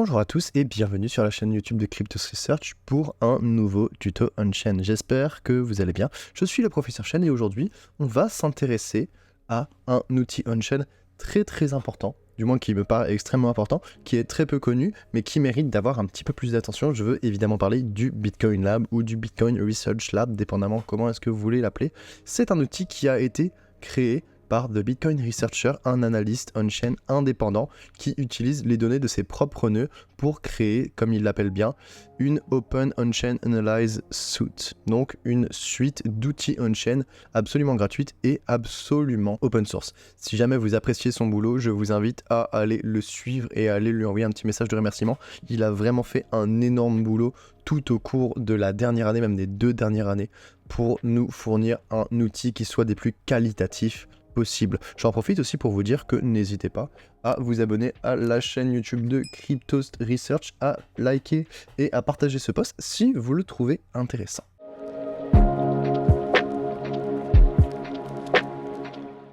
Bonjour à tous et bienvenue sur la chaîne YouTube de Cryptos Research pour un nouveau tuto on-chain. J'espère que vous allez bien. Je suis le professeur Chen et aujourd'hui, on va s'intéresser à un outil on-chain très important, du moins qui me paraît extrêmement important, qui est très peu connu, mais qui mérite d'avoir un petit peu plus d'attention. Je veux évidemment parler du Bitcoin Lab ou du Bitcoin Research Lab, dépendamment comment est-ce que vous voulez l'appeler. C'est un outil qui a été créé par The Bitcoin Researcher, un analyste on-chain indépendant qui utilise les données de ses propres nœuds pour créer, comme il l'appelle bien, une Open On-Chain Analyze Suite, donc une suite d'outils on-chain absolument gratuite et absolument open source. Si jamais vous appréciez son boulot, je vous invite à aller le suivre et à aller lui envoyer un petit message de remerciement. Il a vraiment fait un énorme boulot tout au cours de la dernière année, même des 2 dernières années, pour nous fournir un outil qui soit des plus qualitatifs possible. J'en profite aussi pour vous dire que n'hésitez pas à vous abonner à la chaîne YouTube de Cryptos Research, à liker et à partager ce post si vous le trouvez intéressant.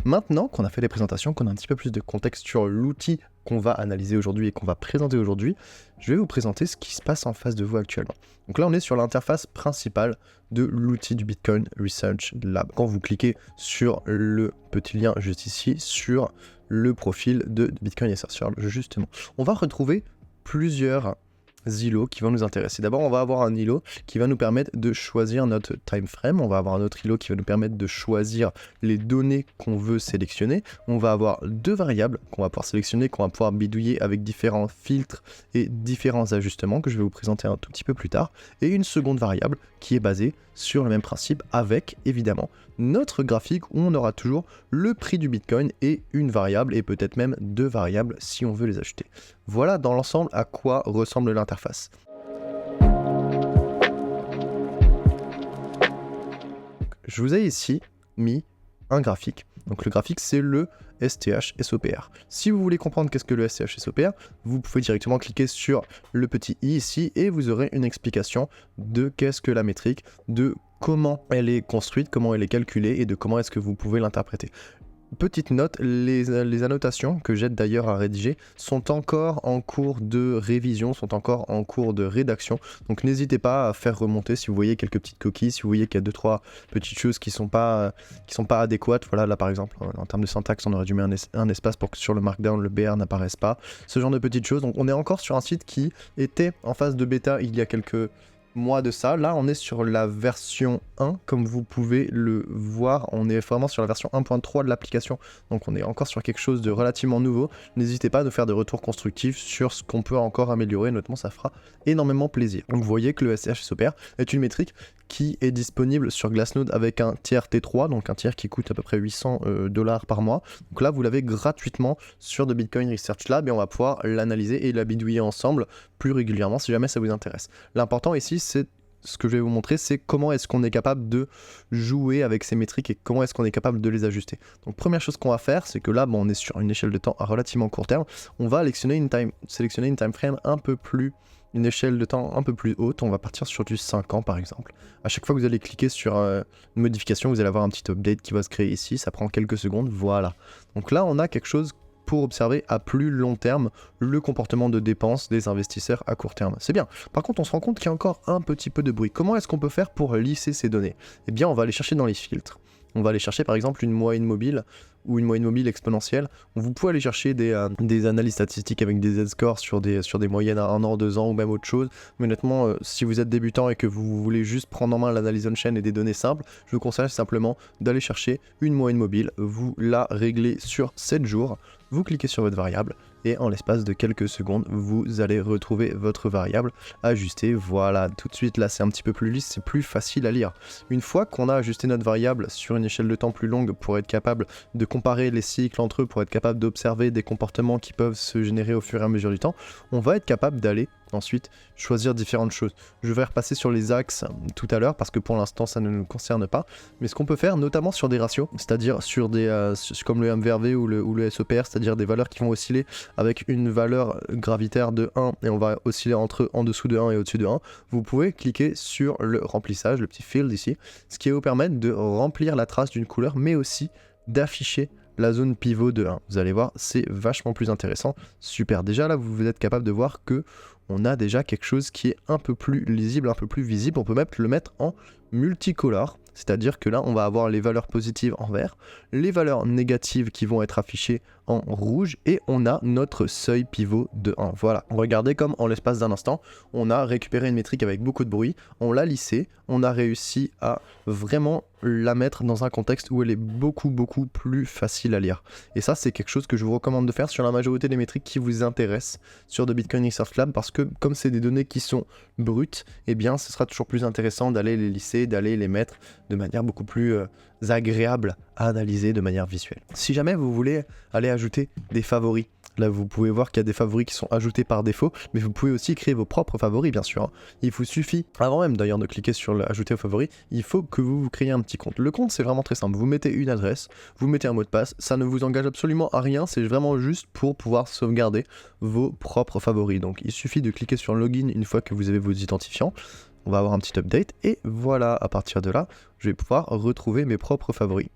Maintenant qu'on a fait les présentations, qu'on a un petit peu plus de contexte sur l'outil qu'on va analyser aujourd'hui et qu'on va présenter aujourd'hui, je vais vous présenter ce qui se passe en face de vous actuellement. Donc là, on est sur l'interface principale de l'outil du Bitcoin Research Lab. Quand vous cliquez sur le petit lien juste ici, sur le profil de Bitcoin Research, justement, on va retrouver plusieurs îlots qui vont nous intéresser. D'abord, on va avoir un îlot qui va nous permettre de choisir notre time frame. On va avoir un autre îlot qui va nous permettre de choisir les données qu'on veut sélectionner. On va avoir 2 variables qu'on va pouvoir sélectionner, qu'on va pouvoir bidouiller avec différents filtres et différents ajustements que je vais vous présenter un tout petit peu plus tard. Et une seconde variable qui est basée sur le même principe avec, évidemment, notre graphique où on aura toujours le prix du Bitcoin et une variable et peut-être même 2 variables si on veut les ajouter. Voilà dans l'ensemble à quoi ressemble l'interface. Je vous ai ici mis un graphique. Donc le graphique, c'est le STH SOPR. Si vous voulez comprendre qu'est-ce que le STH SOPR, vous pouvez directement cliquer sur le petit i ici et vous aurez une explication de qu'est-ce que la métrique, de comment elle est construite, comment elle est calculée et de comment est-ce que vous pouvez l'interpréter. Petite note, les annotations que j'aide d'ailleurs à rédiger sont encore en cours de révision, sont encore en cours de rédaction. Donc n'hésitez pas à faire remonter si vous voyez quelques petites coquilles, si vous voyez qu'il y a 2-3 petites choses qui sont pas adéquates. Voilà, là par exemple, en termes de syntaxe, on aurait dû mettre un espace pour que sur le markdown, le BR n'apparaisse pas. Ce genre de petites choses. Donc on est encore sur un site qui était en phase de bêta il y a quelques mois de ça. Là on est sur la version 1 comme vous pouvez le voir, on est vraiment sur la version 1.3 de l'application, donc on est encore sur quelque chose de relativement nouveau. N'hésitez pas à nous faire des retours constructifs sur ce qu'on peut encore améliorer, notamment ça fera énormément plaisir. Donc vous voyez que le STH SOPR est une métrique qui est disponible sur Glassnode avec un tiers T3, donc un tiers qui coûte à peu près 800 $ par mois. Donc là, vous l'avez gratuitement sur The Bitcoin Research Lab et on va pouvoir l'analyser et la bidouiller ensemble plus régulièrement si jamais ça vous intéresse. L'important ici, c'est ce que je vais vous montrer, c'est comment est-ce qu'on est capable de jouer avec ces métriques et comment est-ce qu'on est capable de les ajuster. Donc première chose qu'on va faire, c'est que là, on est sur une échelle de temps à relativement court terme. On va sélectionner une time frame une échelle de temps un peu plus haute, on va partir sur du 5 ans par exemple. À chaque fois que vous allez cliquer sur une modification, vous allez avoir un petit update qui va se créer ici, ça prend quelques secondes, voilà. Donc là, on a quelque chose pour observer à plus long terme le comportement de dépenses des investisseurs à court terme. C'est bien. Par contre, on se rend compte qu'il y a encore un petit peu de bruit. Comment est-ce qu'on peut faire pour lisser ces données? Eh bien, on va aller chercher dans les filtres. On va aller chercher par exemple une moyenne mobile ou une moyenne mobile exponentielle. Vous pouvez aller chercher des analyses statistiques avec des Z-scores sur des moyennes à 1 an, 2 ans ou même autre chose. Mais honnêtement, si vous êtes débutant et que vous voulez juste prendre en main l'analyse on-chain et des données simples, je vous conseille simplement d'aller chercher une moyenne mobile. Vous la réglez sur 7 jours. Vous cliquez sur votre variable et en l'espace de quelques secondes, vous allez retrouver votre variable ajustée. Voilà, tout de suite là c'est un petit peu plus lisse, c'est plus facile à lire. Une fois qu'on a ajusté notre variable sur une échelle de temps plus longue pour être capable de comparer les cycles entre eux, pour être capable d'observer des comportements qui peuvent se générer au fur et à mesure du temps, on va être capable d'aller ensuite choisir différentes choses. Je vais repasser sur les axes tout à l'heure parce que pour l'instant ça ne nous concerne pas, mais ce qu'on peut faire notamment sur des ratios, c'est-à-dire sur des comme le MVRV ou le SOPR, c'est-à-dire des valeurs qui vont osciller avec une valeur gravitaire de 1 et on va osciller en dessous de 1 et au-dessus de 1, vous pouvez cliquer sur le remplissage, le petit field ici, ce qui va vous permettre de remplir la trace d'une couleur mais aussi d'afficher la zone pivot de 1. Vous allez voir, c'est vachement plus intéressant. Super, déjà là, vous êtes capable de voir que on a déjà quelque chose qui est un peu plus lisible, un peu plus visible. On peut même le mettre en multicolore, c'est-à-dire que là, on va avoir les valeurs positives en vert, les valeurs négatives qui vont être affichées en rouge, et on a notre seuil pivot de 1. Voilà, regardez comme en l'espace d'un instant, on a récupéré une métrique avec beaucoup de bruit, on l'a lissée, on a réussi à vraiment la mettre dans un contexte où elle est beaucoup plus facile à lire. Et ça, c'est quelque chose que je vous recommande de faire sur la majorité des métriques qui vous intéressent sur de Bitcoin Research Lab, parce que comme c'est des données qui sont brutes, eh bien ce sera toujours plus intéressant d'aller les lisser, d'aller les mettre de manière beaucoup plus agréable à analyser de manière visuelle. Si jamais vous voulez aller ajouter des favoris, là vous pouvez voir qu'il y a des favoris qui sont ajoutés par défaut, mais vous pouvez aussi créer vos propres favoris bien sûr. Il vous suffit, avant même d'ailleurs de cliquer sur ajouter aux favoris, il faut que vous créiez un petit compte. Le compte c'est vraiment très simple, vous mettez une adresse, vous mettez un mot de passe, ça ne vous engage absolument à rien, c'est vraiment juste pour pouvoir sauvegarder vos propres favoris. Donc il suffit de cliquer sur login une fois que vous avez vos identifiants. On va avoir un petit update et voilà, à partir de là, je vais pouvoir retrouver mes propres favoris.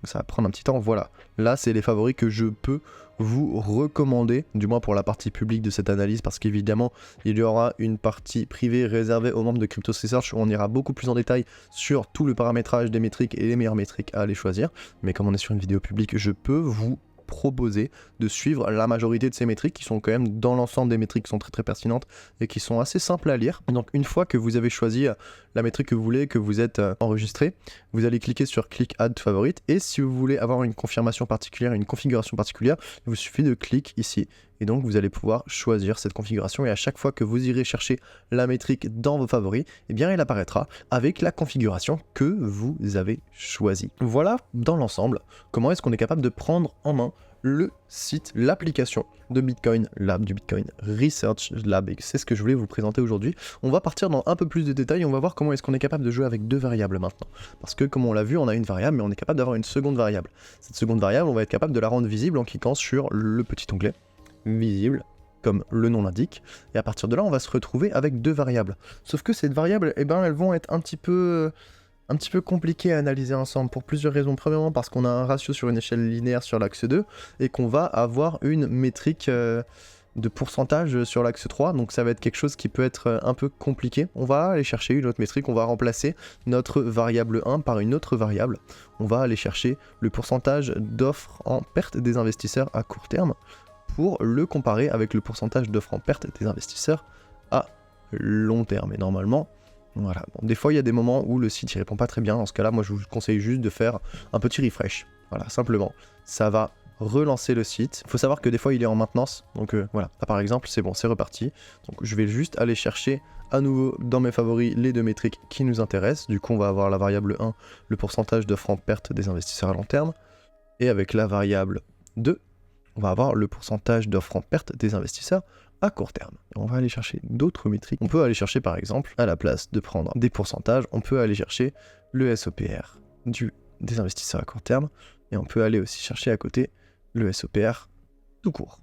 Ça va prendre un petit temps, voilà. Là, c'est les favoris que je peux vous recommander, du moins pour la partie publique de cette analyse, parce qu'évidemment, il y aura une partie privée réservée aux membres de Crypto Research où on ira beaucoup plus en détail sur tout le paramétrage des métriques et les meilleures métriques à aller choisir. Mais comme on est sur une vidéo publique, je peux vous proposer de suivre la majorité de ces métriques qui sont quand même dans l'ensemble des métriques qui sont très pertinentes et qui sont assez simples à lire. Et donc une fois que vous avez choisi la métrique que vous voulez, que vous êtes enregistré, vous allez cliquer sur Click Add Favorite, et si vous voulez avoir une confirmation particulière, une configuration particulière, il vous suffit de cliquer ici. Et donc vous allez pouvoir choisir cette configuration, et à chaque fois que vous irez chercher la métrique dans vos favoris, eh bien elle apparaîtra avec la configuration que vous avez choisie. Voilà dans l'ensemble comment est-ce qu'on est capable de prendre en main le site, l'application de Bitcoin Lab, du Bitcoin Research Lab, et c'est ce que je voulais vous présenter aujourd'hui. On va partir dans un peu plus de détails, on va voir comment est-ce qu'on est capable de jouer avec deux variables maintenant. Parce que comme on l'a vu, on a une variable, mais on est capable d'avoir une seconde variable. Cette seconde variable, on va être capable de la rendre visible en cliquant sur le petit onglet visible, comme le nom l'indique, et à partir de là, on va se retrouver avec deux variables. Sauf que ces variables, eh ben, elles vont être un petit peu compliqué à analyser ensemble pour plusieurs raisons. Premièrement parce qu'on a un ratio sur une échelle linéaire sur l'axe 2 et qu'on va avoir une métrique de pourcentage sur l'axe 3, donc ça va être quelque chose qui peut être un peu compliqué. On va aller chercher une autre métrique, on va remplacer notre variable 1 par une autre variable. On va aller chercher le pourcentage d'offres en perte des investisseurs à court terme pour le comparer avec le pourcentage d'offres en perte des investisseurs à long terme. Et normalement, voilà. Bon, des fois il y a des moments où le site il répond pas très bien, dans ce cas là moi je vous conseille juste de faire un petit refresh, voilà, simplement, ça va relancer le site. Il faut savoir que des fois il est en maintenance, donc voilà, là, par exemple c'est bon, c'est reparti, donc je vais juste aller chercher à nouveau dans mes favoris les deux métriques qui nous intéressent. Du coup on va avoir la variable 1, le pourcentage d'offres en perte des investisseurs à long terme, et avec la variable 2, on va avoir le pourcentage d'offres en perte des investisseurs à court terme. On va aller chercher d'autres métriques. On peut aller chercher par exemple, à la place de prendre des pourcentages, on peut aller chercher le SOPR des investisseurs à court terme, et on peut aller aussi chercher à côté le SOPR tout court,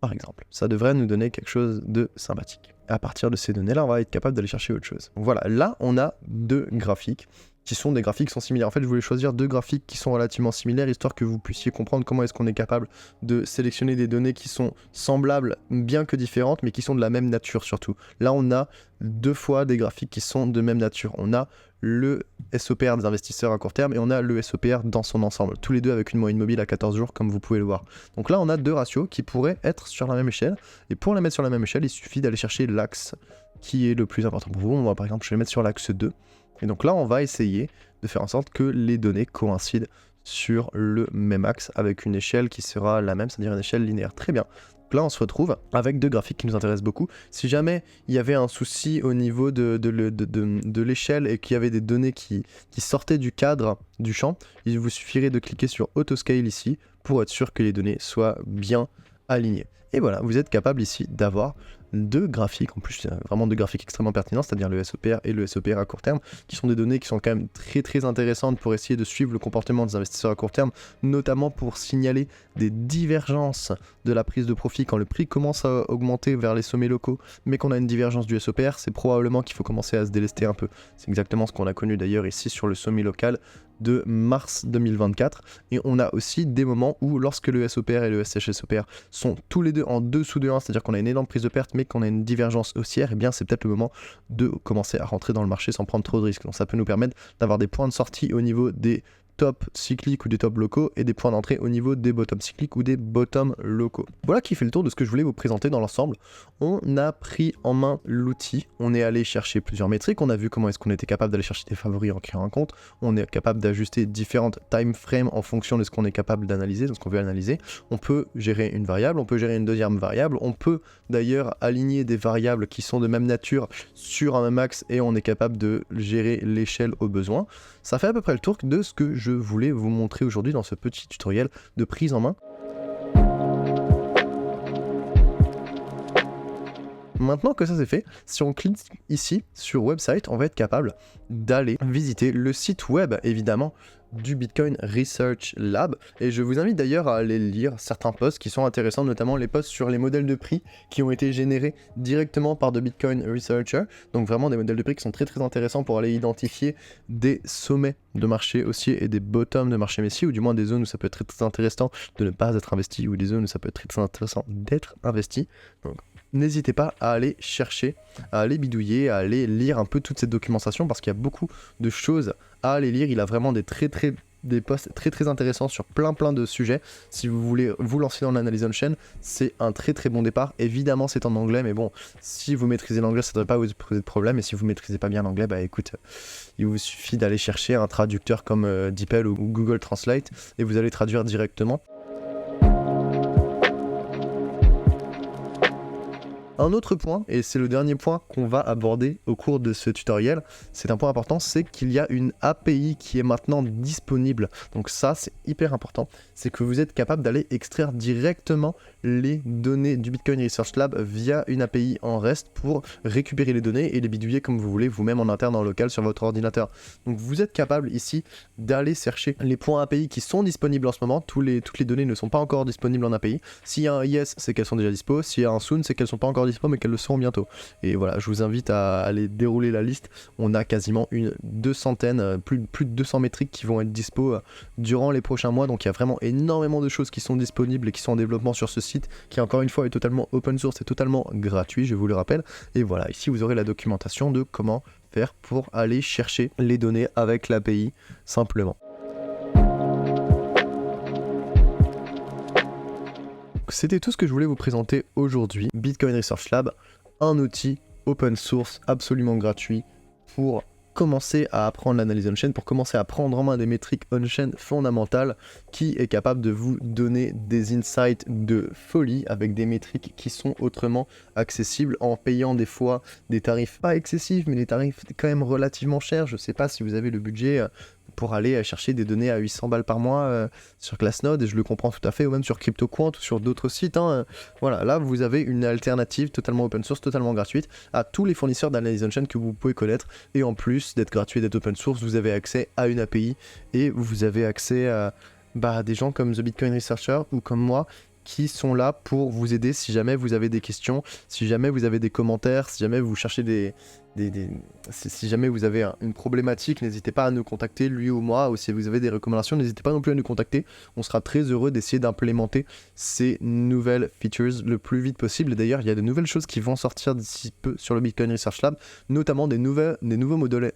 par exemple. Ça devrait nous donner quelque chose de sympathique. À partir de ces données-là, on va être capable d'aller chercher autre chose. Voilà, là on a deux graphiques qui sont des graphiques qui sont similaires. En fait, je voulais choisir deux graphiques qui sont relativement similaires, histoire que vous puissiez comprendre comment est-ce qu'on est capable de sélectionner des données qui sont semblables, bien que différentes, mais qui sont de la même nature surtout. Là, on a deux fois des graphiques qui sont de même nature. On a le SOPR des investisseurs à court terme et on a le SOPR dans son ensemble, tous les deux avec une moyenne mobile à 14 jours, comme vous pouvez le voir. Donc là, on a deux ratios qui pourraient être sur la même échelle, et pour les mettre sur la même échelle, il suffit d'aller chercher l'axe qui est le plus important pour vous. On va par exemple, je vais mettre sur l'axe 2. Et donc là, on va essayer de faire en sorte que les données coïncident sur le même axe avec une échelle qui sera la même, c'est-à-dire une échelle linéaire. Très bien. Donc là, on se retrouve avec deux graphiques qui nous intéressent beaucoup. Si jamais il y avait un souci au niveau de l'échelle et qu'il y avait des données qui sortaient du cadre du champ, il vous suffirait de cliquer sur Autoscale ici pour être sûr que les données soient bien alignées. Et voilà, vous êtes capable ici d'avoir deux graphiques, en plus vraiment deux graphiques extrêmement pertinents, c'est-à-dire le SOPR et le SOPR à court terme, qui sont des données qui sont quand même très intéressantes pour essayer de suivre le comportement des investisseurs à court terme, notamment pour signaler des divergences de la prise de profit quand le prix commence à augmenter vers les sommets locaux, mais qu'on a une divergence du SOPR, c'est probablement qu'il faut commencer à se délester un peu. C'est exactement ce qu'on a connu d'ailleurs ici sur le sommet local de mars 2024, et on a aussi des moments où lorsque le SOPR et le SHSOPR sont tous les deux en dessous de 1, c'est-à-dire qu'on a une énorme prise de perte mais qu'on a une divergence haussière, et bien c'est peut-être le moment de commencer à rentrer dans le marché sans prendre trop de risques. Donc ça peut nous permettre d'avoir des points de sortie au niveau des top cycliques ou des top locaux et des points d'entrée au niveau des bottom cycliques ou des bottom locaux. Voilà qui fait le tour de ce que je voulais vous présenter dans l'ensemble. On a pris en main l'outil, on est allé chercher plusieurs métriques, on a vu comment est-ce qu'on était capable d'aller chercher des favoris en créant un compte, on est capable d'ajuster différentes time frames en fonction de ce qu'on est capable d'analyser, de ce qu'on veut analyser. On peut gérer une variable, on peut gérer une deuxième variable, on peut d'ailleurs aligner des variables qui sont de même nature sur un même axe et on est capable de gérer l'échelle au besoin. Ça fait à peu près le tour de ce que je voulais vous montrer aujourd'hui dans ce petit tutoriel de prise en main. Maintenant que ça c'est fait, si on clique ici sur website, on va être capable d'aller visiter le site web évidemment du Bitcoin Research Lab, et je vous invite d'ailleurs à aller lire certains posts qui sont intéressants, notamment les posts sur les modèles de prix qui ont été générés directement par The Bitcoin Researcher, donc vraiment des modèles de prix qui sont très intéressants pour aller identifier des sommets de marché haussier et des bottoms de marché baissier, ou du moins des zones où ça peut être très intéressant de ne pas être investi, ou des zones où ça peut être très intéressant d'être investi. Donc n'hésitez pas à aller chercher, à aller bidouiller, à aller lire un peu toute cette documentation, parce qu'il y a beaucoup de choses à aller lire. Il a vraiment des posts très intéressants sur plein de sujets. Si vous voulez vous lancer dans l'analyse on-chain, c'est un très bon départ. Évidemment c'est en anglais, mais bon, si vous maîtrisez l'anglais, ça ne devrait pas vous poser de problème, et si vous maîtrisez pas bien l'anglais, bah écoute, il vous suffit d'aller chercher un traducteur comme DeepL ou Google Translate, et vous allez traduire directement. Un autre point, et c'est le dernier point qu'on va aborder au cours de ce tutoriel, c'est un point important, c'est qu'il y a une API qui est maintenant disponible. Donc ça, c'est hyper important, c'est que vous êtes capable d'aller extraire directement les données du Bitcoin Research Lab via une API en REST pour récupérer les données et les bidouiller comme vous voulez, vous-même en interne, en local, sur votre ordinateur. Donc vous êtes capable ici d'aller chercher les points API qui sont disponibles en ce moment. Toutes les données ne sont pas encore disponibles en API. S'il y a un yes, c'est qu'elles sont déjà dispo. S'il y a un soon, c'est qu'elles sont pas encore dispo mais qu'elles le seront bientôt. Et voilà, je vous invite à aller dérouler la liste. On a quasiment plus de 200 métriques qui vont être dispo durant les prochains mois, donc il y a vraiment énormément de choses qui sont disponibles et qui sont en développement sur ce site, qui encore une fois est totalement open source et totalement gratuit, je vous le rappelle. Et voilà, ici vous aurez la documentation de comment faire pour aller chercher les données avec l'API simplement. C'était tout ce que je voulais vous présenter aujourd'hui. Bitcoin Research Lab, un outil open source absolument gratuit pour commencer à apprendre l'analyse on-chain, pour commencer à prendre en main des métriques on-chain fondamentales, qui est capable de vous donner des insights de folie avec des métriques qui sont autrement accessibles en payant des fois des tarifs pas excessifs, mais des tarifs quand même relativement chers. Je sais pas si vous avez le budget pour aller chercher des données à 800 balles par mois sur Glassnode, et je le comprends tout à fait, ou même sur CryptoQuant ou sur d'autres sites. Voilà, là vous avez une alternative totalement open source, totalement gratuite à tous les fournisseurs d'analyse on-chain que vous pouvez connaître, et en plus d'être gratuit et d'être open source, vous avez accès à une API et vous avez accès à des gens comme The Bitcoin Researcher ou comme moi, qui sont là pour vous aider si jamais vous avez des questions, si jamais vous avez des commentaires, si jamais vous cherchez si jamais vous avez une problématique, n'hésitez pas à nous contacter, lui ou moi, ou si vous avez des recommandations, n'hésitez pas non plus à nous contacter. On sera très heureux d'essayer d'implémenter ces nouvelles features le plus vite possible. D'ailleurs, il y a de nouvelles choses qui vont sortir d'ici peu sur le Bitcoin Research Lab, notamment des nouveaux modèles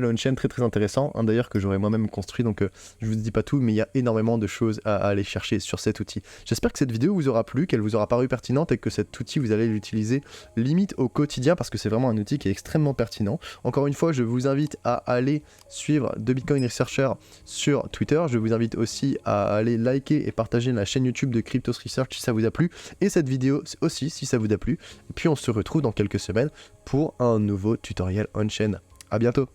on-chain très intéressants, d'ailleurs que j'aurais moi-même construit, donc je vous dis pas tout, mais il y a énormément de choses à aller chercher sur cet outil. J'espère que cette vidéo vous aura plu, qu'elle vous aura paru pertinente, et que cet outil vous allez l'utiliser limite au quotidien, parce que c'est vraiment un outil qui est extrêmement pertinent. Encore une fois, je vous invite à aller suivre The Bitcoin Researcher sur Twitter. Je vous invite aussi à aller liker et partager la chaîne YouTube de Cryptos Research si ça vous a plu, et cette vidéo aussi si ça vous a plu. Et puis on se retrouve dans quelques semaines pour un nouveau tutoriel on-chain. À bientôt.